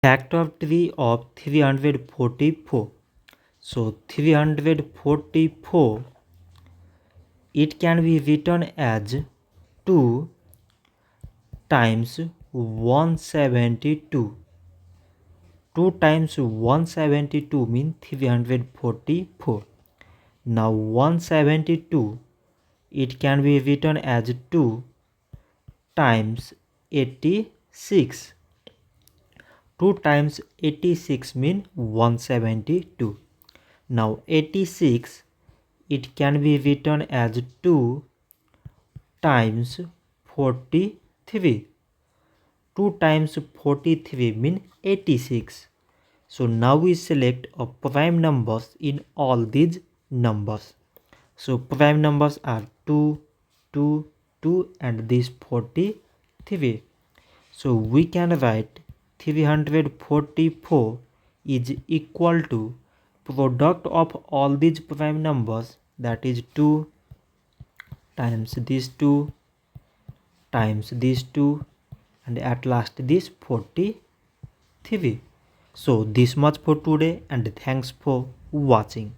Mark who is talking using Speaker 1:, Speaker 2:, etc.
Speaker 1: Factor tree of 344. So 344, it can be written as 2 times 172. 2 times 172 means 344. Now 172, it can be written as 2 times 86. 2 times 86 means 172. Now 86, it can be written as 2 times 43. 2 times 43 means 86. So now we select a prime numbers in all these numbers. So prime numbers are 2, 2, 2 and this 43. So we can write 344 is equal to product of all these prime numbers, that is 2 times these 2 times these 2 and at last this 43. So this much for today and thanks for watching.